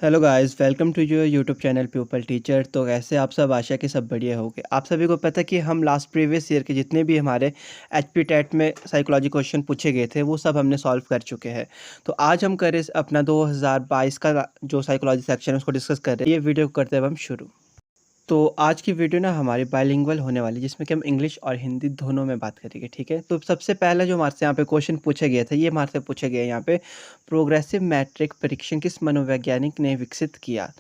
Hello guys, welcome to your YouTube channel pupil teacher. तो कैसे आप सब, आशा कि सब बढ़िया होंगे। आप सभी को पता है कि हम लास्ट प्रीवियस ईयर के जितने भी हमारे एचपी टेट में साइकोलॉजी क्वेश्चन पूछे गए थे वो सब हमने सॉल्व कर चुके हैं। तो आज हम करें अपना 2022 का जो साइकोलॉजी सेक्शन है उसको डिस्कस कर रहे हैं। ये वीडियो करते हैं हम शुरू। तो आज की वीडियो ना हमारी बाइलिंगुअल होने वाली है, जिसमें कि हम इंग्लिश और हिंदी दोनों में बात करेंगे, ठीक है। तो सबसे पहला जो हमारे से यहाँ पे क्वेश्चन पूछा गया था, ये हमारे से पूछा गया यहाँ पे, प्रोग्रेसिव मैट्रिक परीक्षण किस मनोवैज्ञानिक ने विकसित किया।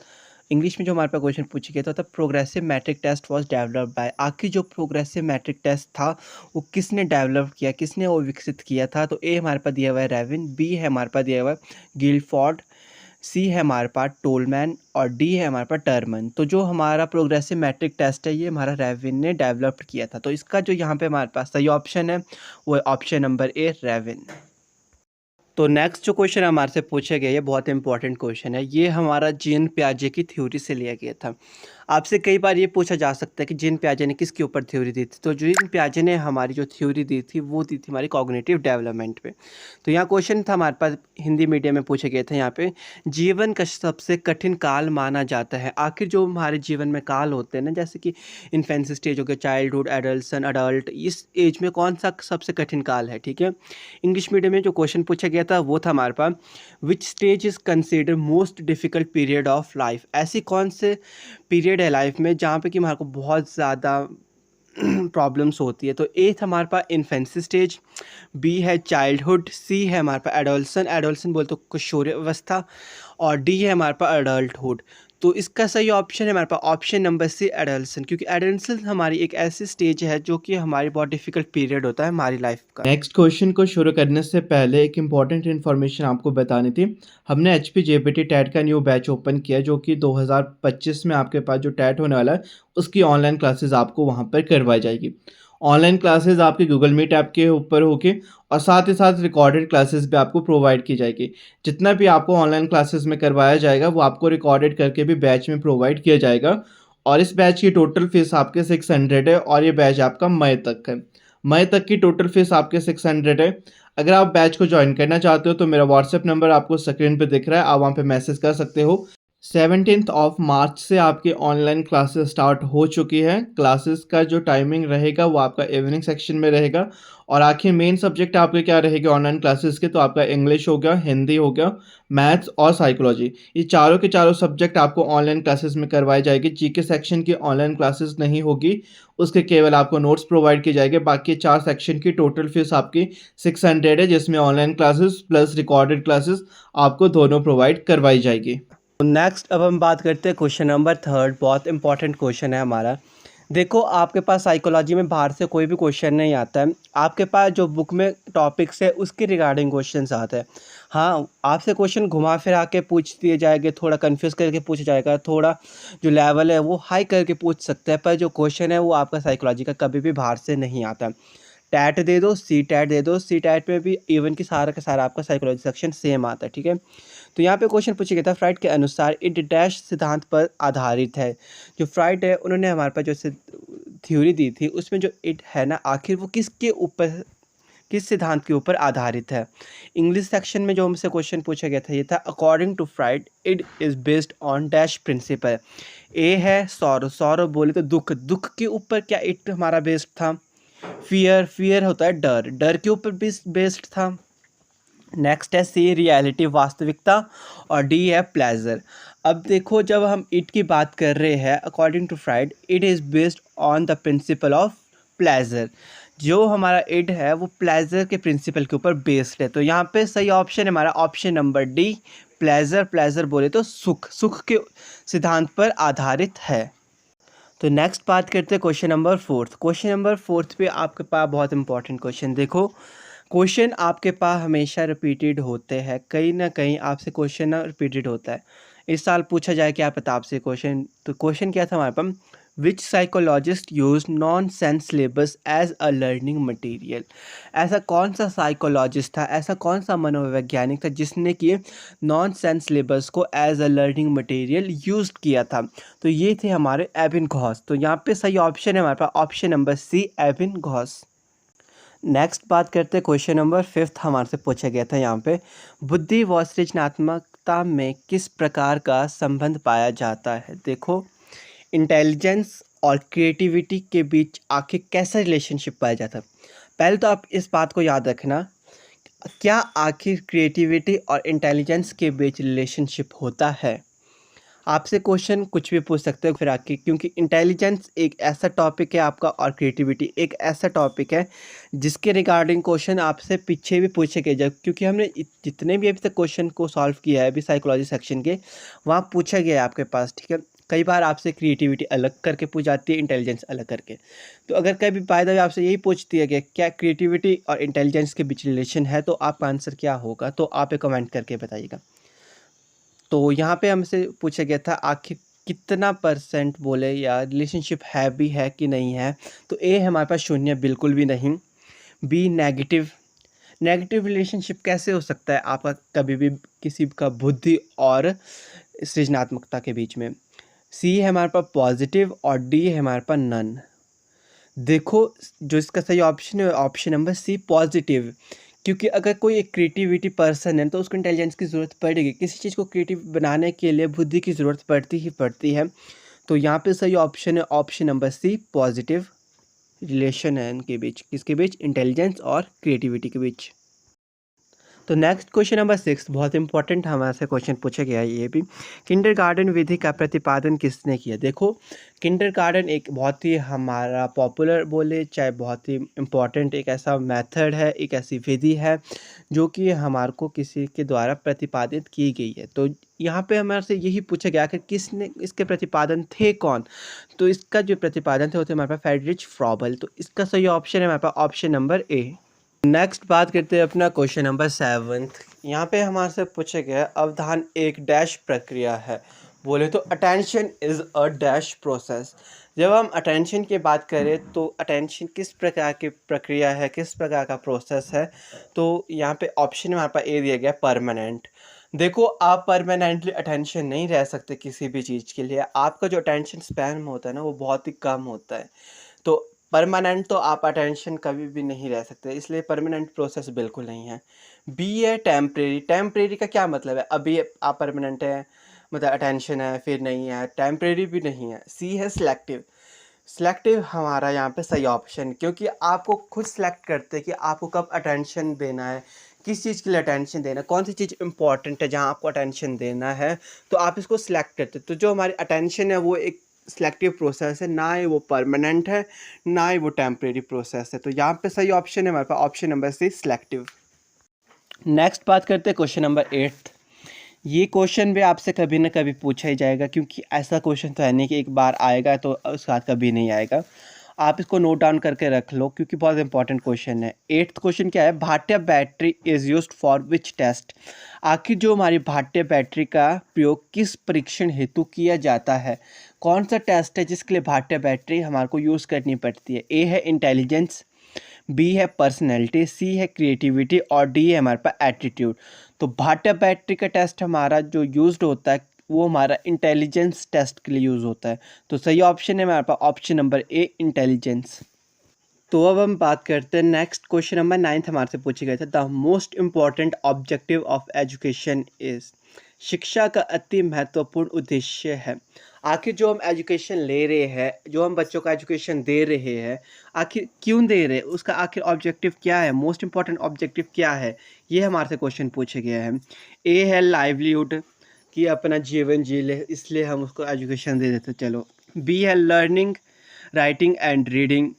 इंग्लिश में जो हमारे पास क्वेश्चन पूछा गया था, progressive matrix test was developed by. आखिर जो प्रोग्रेसिव मैट्रिक टेस्ट था वो किसने डेवलप किया, किसने वो विकसित किया था। तो ए हमारे पास दिया हुआ है रेविन, बी है हमारे पास दिया हुआ है गिलफोर्ड, सी है हमारे पास टोलमैन और डी है हमारे पास टर्मन। तो जो हमारा प्रोग्रेसिव मैट्रिक टेस्ट है ये हमारा रेविन ने डेवलप्ड किया था। तो इसका जो यहाँ पे हमारे पास सही ऑप्शन है वो है ऑप्शन नंबर ए, रेविन। तो नेक्स्ट जो क्वेश्चन हमारे से पूछा गया, ये बहुत इंपॉर्टेंट क्वेश्चन है। ये हमारा जीन पियाजे की थ्योरी से लिया गया था। आपसे कई बार ये पूछा जा सकता है कि जीन पियाजे ने किसके ऊपर थ्योरी दी थी। तो जीन पियाजे ने हमारी जो थ्योरी दी थी वो दी थी हमारी कॉग्निटिव डेवलपमेंट पे। तो यहाँ क्वेश्चन था हमारे पास, हिंदी मीडियम में पूछे गए थे। यहाँ पे जीवन का सबसे कठिन काल माना जाता है। आखिर जो हमारे जीवन में काल होते हैं ना, जैसे कि इन्फेंसी स्टेज हो गया, चाइल्डहुड, एडल्सन, अडल्ट, इस एज में कौन सा सबसे कठिन काल है, ठीक है। इंग्लिश मीडियम में जो क्वेश्चन पूछा गया था वो था हमारे पास, which stage is consider most difficult period of life. ऐसी कौन से पीरियड है लाइफ में जहाँ पे कि हमारे को बहुत ज़्यादा प्रॉब्लम्स होती है। तो ए था हमारे पास इन्फेंसी स्टेज, बी है चाइल्डहुड, सी है हमारे पास एडोल्सन, एडोल्सन बोलते किशोर अवस्था, और डी है हमारे पास अडल्टहुड। तो इसका सही ऑप्शन है हमारे पास ऑप्शन नंबर सी, एडोल्सन। क्योंकि एडोल्सन हमारी एक ऐसी स्टेज है जो कि हमारी बहुत डिफिकल्ट पीरियड होता है हमारी लाइफ का। नेक्स्ट क्वेश्चन को शुरू करने से पहले एक इम्पॉर्टेंट इन्फॉर्मेशन आपको बतानी थी। हमने एचपी जेपीटी टैट का न्यू बैच ओपन किया, जो कि 2025 में आपके पास जो टैट होने वाला है उसकी ऑनलाइन क्लासेस आपको वहाँ पर करवाई जाएगी। ऑनलाइन क्लासेस आपके गूगल मीट ऐप के ऊपर होके और साथ ही साथ रिकॉर्डेड क्लासेस भी आपको प्रोवाइड की जाएगी। जितना भी आपको ऑनलाइन क्लासेस में करवाया जाएगा वो आपको रिकॉर्डेड करके भी बैच में प्रोवाइड किया जाएगा। और इस बैच की टोटल फीस आपके 600 है और ये बैच आपका मई तक है। मई तक की टोटल फीस आपके 600 है। अगर आप बैच को ज्वाइन करना चाहते हो तो मेरा व्हाट्सएप नंबर आपको स्क्रीन पे दिख रहा है, आप वहाँ पे मैसेज कर सकते हो। 17 ऑफ मार्च से आपकी ऑनलाइन क्लासेस स्टार्ट हो चुकी है। क्लासेस का जो टाइमिंग रहेगा वो आपका इवनिंग सेक्शन में रहेगा। और आखिर मेन सब्जेक्ट आपके क्या रहेंगे ऑनलाइन क्लासेस के, तो आपका इंग्लिश हो गया, हिंदी हो गया, मैथ्स और साइकोलॉजी, ये चारों के चारों सब्जेक्ट आपको ऑनलाइन क्लासेस में करवाई जाएगी। जीके सेक्शन की ऑनलाइन क्लासेस नहीं होगी, उसके केवल आपको नोट्स प्रोवाइड किए जाएंगे। बाकी 4 सेक्शन की टोटल फीस आपकी 600 है, जिसमें online classes plus recorded classes आपको दोनों प्रोवाइड करवाई जाएगी। नेक्स्ट अब हम बात करते हैं क्वेश्चन नंबर 3। बहुत इंपॉर्टेंट क्वेश्चन है हमारा। देखो, आपके पास साइकोलॉजी में बाहर से कोई भी क्वेश्चन नहीं आता है। आपके पास जो बुक में टॉपिक्स है उसके रिगार्डिंग क्वेश्चंस आते हैं। हाँ, आपसे क्वेश्चन घुमा फिरा के पूछ दिए जाएंगे, थोड़ा कंफ्यूज करके पूछा जाएगा, थोड़ा जो लेवल है वो हाई करके पूछ सकते हैं, पर जो क्वेश्चन है वो आपका साइकोलॉजी का कभी भी बाहर से नहीं आता। टैट दे दो, सी टैट दे दो, सी टैट में भी इवन की सारा का सारा आपका साइकोलॉजी सेक्शन सेम आता है, ठीक है। तो यहाँ पे क्वेश्चन पूछा गया था, फ्राइड के अनुसार इट डैश सिद्धांत पर आधारित है। जो फ्राइड है उन्होंने हमारे पास जो थ्योरी दी थी उसमें जो इट है ना, आखिर वो किसके ऊपर, किस सिद्धांत के ऊपर आधारित है। इंग्लिश सेक्शन में जो हमसे क्वेश्चन पूछा गया था ये था, according to Freud it is based on dash principle. ए है सौरव, सौरव बोले तो दुख, दुख के ऊपर क्या इट हमारा बेस्ड था। फियर, फियर होता है डर, डर के ऊपर बेस्ड था। नेक्स्ट है सी, रियलिटी वास्तविकता, और डी है प्लेजर। अब देखो, जब हम इट की बात कर रहे हैं, according to Freud it is based on the principle of pleasure. जो हमारा इट है वो प्लेजर के प्रिंसिपल के ऊपर बेस्ड है। तो यहाँ पे सही ऑप्शन है हमारा option number D, pleasure. Pleasure बोले तो सुख, सुख के सिद्धांत पर आधारित है। तो नेक्स्ट बात करते हैं क्वेश्चन नंबर 4। क्वेश्चन नंबर 4 पे आपके पास बहुत इंपॉर्टेंट क्वेश्चन। देखो, क्वेश्चन आपके पास हमेशा रिपीटेड होते हैं, कहीं ना कहीं आपसे क्वेश्चन ना रिपीटेड होता है। इस साल पूछा जाए क्या पता आपसे क्वेश्चन। तो क्वेश्चन क्या था हमारे पास, which psychologist use nonsense syllables as a learning material. ऐसा कौन सा साइकोलॉजिस्ट था, ऐसा कौन सा मनोवैज्ञानिक था जिसने कि नॉन सेंस सिलेबस को as a learning material use किया था। तो ये थे हमारे एबिन घोष। तो यहाँ पे सही ऑप्शन है हमारे पास option number C, Ebbinghaus. Next बात करते हैं क्वेश्चन नंबर 5 हमारे से पूछा गया था यहाँ पे, बुद्धि व सृजनात्मक रचनात्मकता में किस प्रकार का संबंध पाया जाता है? देखो, इंटेलिजेंस और क्रिएटिविटी के बीच आखिर कैसा रिलेशनशिप पाया जाता है? पहले तो आप इस बात को याद रखना, क्या आखिर क्रिएटिविटी और इंटेलिजेंस के बीच रिलेशनशिप होता है? आपसे क्वेश्चन कुछ भी पूछ सकते हो फिर आके, क्योंकि इंटेलिजेंस एक ऐसा टॉपिक है आपका और क्रिएटिविटी एक ऐसा टॉपिक है जिसके रिगार्डिंग क्वेश्चन आपसे पीछे भी पूछे गए, जब क्योंकि हमने जितने भी अभी तक क्वेश्चन को सॉल्व किया है अभी साइकोलॉजी सेक्शन के, वहाँ पूछा गया है आपके पास, ठीक है। कई बार आपसे क्रिएटिविटी अलग करके पूछ जाती है, इंटेलिजेंस अलग करके। तो अगर कभी बाय द वे आपसे यही पूछ दिया गया क्या क्रिएटिविटी और इंटेलिजेंस के बीच रिलेशन है, तो आपका आंसर क्या होगा, तो आप एक कमेंट करके बताइएगा। तो यहाँ पे हमसे पूछा गया था आखिर कितना परसेंट बोले या रिलेशनशिप है भी है कि नहीं है, तो ए हमारे पास 0 बिल्कुल भी नहीं। बी नेगेटिव, नेगेटिव रिलेशनशिप कैसे हो सकता है आपका कभी भी किसी का बुद्धि और सृजनात्मकता के बीच में। सी है हमारे पास पॉजिटिव और डी है हमारे पास नन। देखो, जो इसका सही ऑप्शन है ऑप्शन नंबर सी पॉजिटिव, क्योंकि अगर कोई एक क्रिएटिविटी पर्सन है तो उसको इंटेलिजेंस की ज़रूरत पड़ेगी, किसी चीज़ को क्रिएटिव बनाने के लिए बुद्धि की ज़रूरत पड़ती ही पड़ती है। तो यहाँ पे सही ऑप्शन है option number C positive relation है इनके बीच, किसके बीच, इंटेलिजेंस और क्रिएटिविटी के बीच। तो नेक्स्ट क्वेश्चन नंबर 6 बहुत इंपॉर्टेंट हमारे से क्वेश्चन पूछा गया है ये भी। किंडरगार्टन विधि का प्रतिपादन किसने किया? देखो, किंडरगार्टन एक बहुत ही हमारा पॉपुलर बोले चाहे बहुत ही इम्पॉर्टेंट एक ऐसा मेथड है, एक ऐसी विधि है जो कि हमारे को किसी के द्वारा प्रतिपादित की गई है। तो यहाँ पे हमारे से यही पूछा गया कि किसने इसके प्रतिपादन थे कौन? तो इसका जो प्रतिपादन थे वो थे हमारे पास फ्रेडरिच फ्रॉबल। तो इसका सही ऑप्शन है हमारे पास ऑप्शन नंबर ए। नेक्स्ट बात करते हैं अपना क्वेश्चन नंबर 7। यहाँ पे हमारे से पूछा गया अवधान एक डैश प्रक्रिया है, बोले तो attention is a dash process. जब हम अटेंशन की बात करें तो अटेंशन किस प्रकार की प्रक्रिया है, किस प्रकार का प्रोसेस है, तो यहाँ पे ऑप्शन हमारे पास ए दिया गया परमानेंट। देखो, आप परमानेंटली अटेंशन नहीं रह सकते किसी भी चीज़ के लिए, आपका जो अटेंशन स्पैन होता है ना वो बहुत ही कम होता है। तो परमानेंट तो आप अटेंशन कभी भी नहीं रह सकते, इसलिए परमानेंट प्रोसेस बिल्कुल नहीं है। बी है टेम्परेरी। टेम्परेरी का क्या मतलब है, अभी आप परमानेंट है मतलब अटेंशन है फिर नहीं है, टेम्परेरी भी नहीं है। सी है सिलेक्टिव। सिलेक्टिव हमारा यहाँ पे सही ऑप्शन, क्योंकि आपको खुद सेलेक्ट करते हैं कि आपको कब अटेंशन देना है, किस चीज़ के लिए अटेंशन देना है, कौन सी चीज़ इंपॉर्टेंट है जहाँ आपको अटेंशन देना है, तो आप इसको सिलेक्ट करते हैं। तो जो हमारी अटेंशन है वो एक सिलेक्टिव प्रोसेस है, ना ही वो परमानेंट है ना ही वो टेम्परेरी प्रोसेस है। तो यहाँ पे सही ऑप्शन है हमारे पास option number C selective. Next बात करते हैं क्वेश्चन नंबर 8। ये क्वेश्चन भी आपसे कभी ना कभी पूछा ही जाएगा, क्योंकि ऐसा क्वेश्चन तो है नहीं कि एक बार आएगा तो उसके बाद कभी नहीं आएगा। आप इसको नोट डाउन करके रख लो क्योंकि बहुत इंपॉर्टेंट क्वेश्चन है। 8th क्वेश्चन क्या है, Bhatia battery is used for which test? आखिर जो हमारी भाट्य बैटरी का प्रयोग किस परीक्षण हेतु किया जाता है? कौन सा टेस्ट है जिसके लिए भाट्य बैटरी हमारे को यूज़ करनी पड़ती है? ए है इंटेलिजेंस, बी है पर्सनैलिटी, सी है क्रिएटिविटी और डी है हमारे पास एटीट्यूड। तो भाट्य बैटरी का टेस्ट हमारा जो यूज्ड होता है वो हमारा इंटेलिजेंस टेस्ट के लिए यूज़ होता है। तो सही ऑप्शन है हमारे पास ऑप्शन नंबर ए इंटेलिजेंस। तो अब हम बात करते हैं नेक्स्ट क्वेश्चन नंबर 9 हमारे से पूछे गए थे, the most important objective of education is? शिक्षा का अति महत्वपूर्ण उद्देश्य है। आखिर जो हम एजुकेशन ले रहे हैं, जो हम बच्चों का एजुकेशन दे रहे हैं, आखिर क्यों दे रहे हैं, उसका आखिर ऑब्जेक्टिव क्या है, मोस्ट इम्पॉर्टेंट ऑब्जेक्टिव क्या है, ये हमारे से क्वेश्चन पूछे गया है। ए है लाइवलीहुड, कि अपना जीवन जी ले इसलिए हम उसको एजुकेशन दे देते चलो। बी है learning, writing and reading,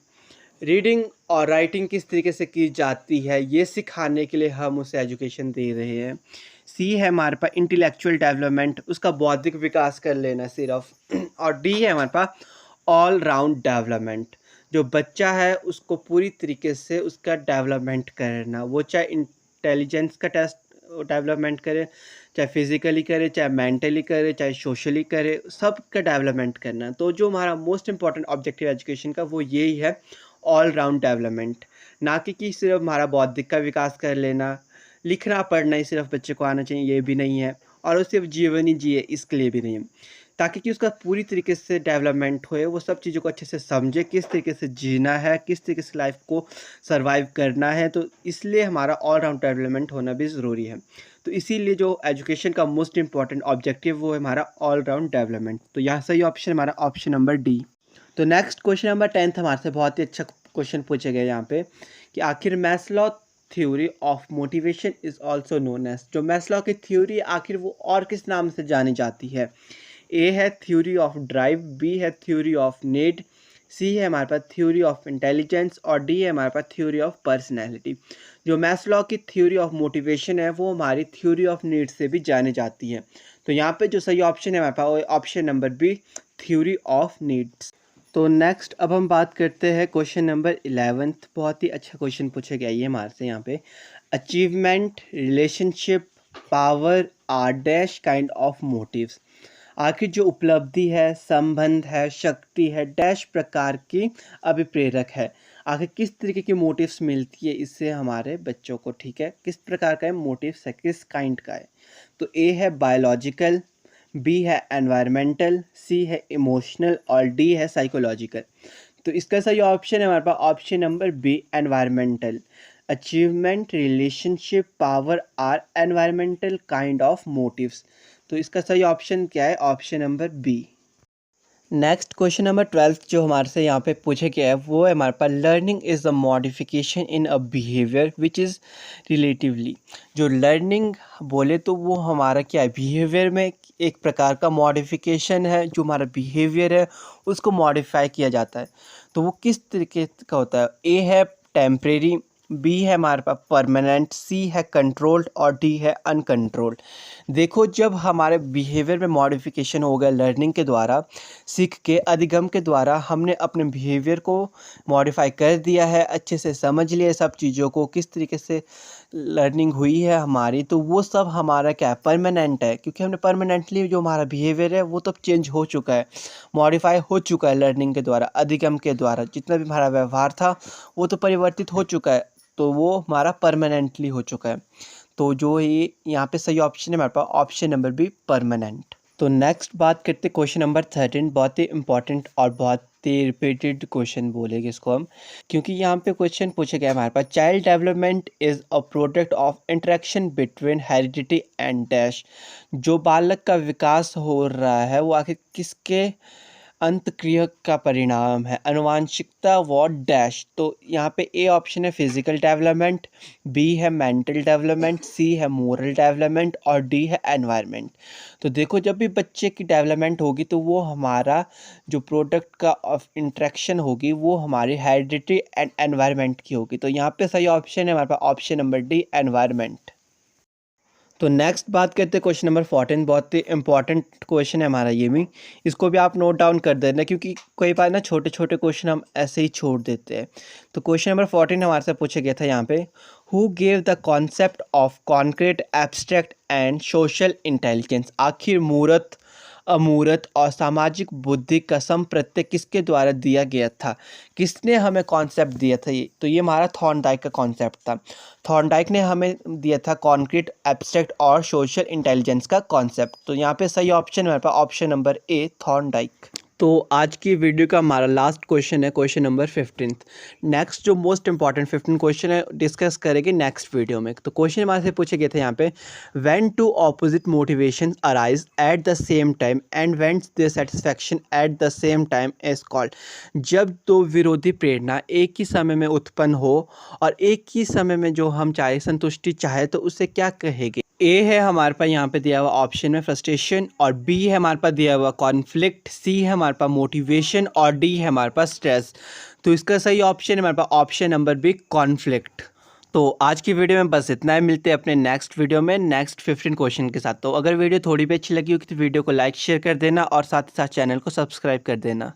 reading और राइटिंग किस तरीके से की जाती है ये सिखाने के लिए हम उसे एजुकेशन दे रहे हैं। सी है हमारे पास इंटेलेक्चुअल डेवलपमेंट, उसका बौद्धिक विकास कर लेना सिर्फ। और डी है हमारे पास ऑल राउंड डेवलपमेंट, जो बच्चा है उसको पूरी तरीके से उसका डेवलपमेंट करना, वो चाहे इंटेलिजेंस का टेस्ट डेवलपमेंट करे, चाहे फिज़िकली करे, चाहे मेंटली करे, चाहे सोशली करे, सब का डेवलपमेंट करना। तो जो हमारा मोस्ट इंपॉर्टेंट ऑब्जेक्टिव एजुकेशन का वो यही है, ऑल राउंड डेवलपमेंट, ना कि सिर्फ हमारा बौद्धिक का विकास कर लेना, लिखना पढ़ना ही सिर्फ बच्चे को आना चाहिए ये भी नहीं है, और वो सिर्फ जीवन ही जिए इसके लिए भी नहीं है। ताकि कि उसका पूरी तरीके से डेवलपमेंट होए, वो सब चीज़ों को अच्छे से समझे, किस तरीके से जीना है, किस तरीके से लाइफ को सर्वाइव करना है। तो इसलिए हमारा ऑल राउंड डेवलपमेंट होना भी ज़रूरी है। तो इसीलिए जो एजुकेशन का मोस्ट इंपॉर्टेंट ऑब्जेक्टिव वो है हमारा ऑल राउंड डेवलपमेंट। तो यहाँ सही ऑप्शन हमारा ऑप्शन नंबर डी। तो नेक्स्ट क्वेश्चन नंबर 10 हमारे से बहुत ही अच्छा क्वेश्चन पूछे गए यहाँ पे कि आखिर Maslow theory of motivation is also known as, जो मैस्लो की थ्योरी आखिर वो और किस नाम से जानी जाती है। ए है थ्योरी ऑफ ड्राइव, बी है थ्योरी ऑफ नीड, सी है हमारे पास थ्योरी ऑफ इंटेलिजेंस और डी है हमारे पास थ्योरी ऑफ पर्सनैलिटी। जो मैस्लो की थ्योरी ऑफ मोटिवेशन है वो हमारी थ्योरी ऑफ नीड से भी जानी जाती है। तो यहाँ पे जो सही ऑप्शन है हमारे पास वो option number B, theory of needs. तो नेक्स्ट अब हम बात करते हैं क्वेश्चन नंबर 11। बहुत ही अच्छा क्वेश्चन पूछा गया ये हमारे से यहाँ पे। Achievement, relationship, power are dash kind of motives. आखिर जो उपलब्धि है, संबंध है, शक्ति है, डैश प्रकार की अभिप्रेरक है। आखिर किस तरीके की मोटिव्स मिलती है इससे हमारे बच्चों को, ठीक है, किस प्रकार का है मोटिव्स है, किस काइंड का है। तो ए है बायोलॉजिकल, बी है एनवायरमेंटल, सी है इमोशनल और डी है साइकोलॉजिकल। तो इसका सही ऑप्शन है हमारे पास option number B, environmental. Achievement, relationship, power are environmental kind of motives. तो इसका सही ऑप्शन क्या है, option number B. Next question number 12 जो हमारे से यहाँ पे पूछे गया है वो है हमारे पास learning is the modification in a behaviour which is relatively. जो लर्निंग बोले तो वो हमारा क्या है, बिहेवियर में एक प्रकार का मॉडिफिकेशन है। जो हमारा बिहेवियर है उसको मॉडिफाई किया जाता है। तो वो किस तरीके का होता है। ए है टेम्परेरी, बी है हमारे पास परमानेंट, सी है कंट्रोल्ड और डी है अनकंट्रोल्ड। देखो जब हमारे बिहेवियर में मॉडिफिकेशन हो गया लर्निंग के द्वारा, सीख के अधिगम के द्वारा हमने अपने बिहेवियर को मॉडिफाई कर दिया है, अच्छे से समझ लिया सब चीज़ों को किस तरीके से लर्निंग हुई है हमारी, तो वो सब हमारा क्या है, परमानेंट है। क्योंकि हमने परमानेंटली जो हमारा बिहेवियर है वो तो चेंज हो चुका है, मॉडिफाई हो चुका है लर्निंग के द्वारा, अधिगम के द्वारा। जितना भी हमारा व्यवहार था वो तो परिवर्तित हो चुका है, तो वो हमारा परमानेंटली हो चुका है। तो जो ये यहाँ पे सही ऑप्शन है हमारे पास ऑप्शन नंबर बी, परमानेंट। तो नेक्स्ट बात करते हैं क्वेश्चन नंबर 13। बहुत ही इंपॉर्टेंट और बहुत ही रिपीटेड क्वेश्चन बोलेंगे इसको हम, क्योंकि यहाँ पे क्वेश्चन पूछा गया हमारे पास child development is a product of interaction between heredity and dash. जो बालक का विकास हो रहा है वो आखिर किसके अंतक्रिया का परिणाम है, अनुवांशिकता व डैश। तो यहाँ पे ए ऑप्शन है फिजिकल डेवलपमेंट, बी है मेंटल डेवलपमेंट, सी है मोरल डेवलपमेंट और डी है एनवायरनमेंट। तो देखो जब भी बच्चे की डेवलपमेंट होगी तो वो हमारा जो प्रोडक्ट का ऑफ इंट्रैक्शन होगी वो हमारी हेरिडिटी एंड एनवायरनमेंट की होगी। तो यहाँ पे सही ऑप्शन है हमारे पास ऑप्शन नंबर डी, एनवायरनमेंट। तो नेक्स्ट बात करते हैं क्वेश्चन नंबर 14। बहुत ही इंपॉर्टेंट क्वेश्चन है हमारा ये भी, इसको भी आप नोट डाउन कर देना क्योंकि कई बार ना छोटे छोटे क्वेश्चन हम ऐसे ही छोड़ देते हैं। तो क्वेश्चन नंबर 14 हमारे से पूछा गया था यहाँ पे, who gave the concept of concrete, abstract and social intelligence. आखिर मूर्त, अमूर्त और सामाजिक बुद्धि का संप्रत्यय किसके द्वारा दिया गया था, किसने हमें कॉन्सेप्ट दिया था ये, तो ये हमारा थॉर्नडाइक का कॉन्सेप्ट था। थॉर्नडाइक ने हमें दिया था कॉन्क्रीट, एब्स्ट्रैक्ट और सोशल इंटेलिजेंस का कॉन्सेप्ट। तो यहाँ पे सही ऑप्शन हमारे पास ऑप्शन नंबर ए, थॉर्नडाइक। तो आज की वीडियो का हमारा लास्ट क्वेश्चन है क्वेश्चन नंबर 15। नेक्स्ट जो मोस्ट इंपॉर्टेंट 15 क्वेश्चन है डिस्कस करेंगे नेक्स्ट वीडियो में। तो क्वेश्चन हमारे से पूछे गए थे यहाँ पे, when two opposite motivation arise at the same time and when there satisfaction at the same time is called. जब दो विरोधी प्रेरणा एक ही समय में उत्पन्न हो और एक ही समय में जो हम चाहे संतुष्टि चाहे तो उसे क्या कहेंगे। ए है हमारे पास यहाँ पे दिया हुआ ऑप्शन में फ्रस्ट्रेशन और बी है हमारे पास दिया हुआ कॉन्फ्लिक्ट, सी है हमारे पास मोटिवेशन और डी है हमारे पास स्ट्रेस। तो इसका सही ऑप्शन है हमारे पास ऑप्शन नंबर बी, कॉन्फ्लिक्ट। तो आज की वीडियो में बस इतना ही, मिलते हैं अपने नेक्स्ट वीडियो में नेक्स्ट 15 क्वेश्चन के साथ। तो अगर वीडियो थोड़ी भी अच्छी लगी होगी तो वीडियो को लाइक शेयर कर देना और साथ ही साथ चैनल को सब्सक्राइब कर देना।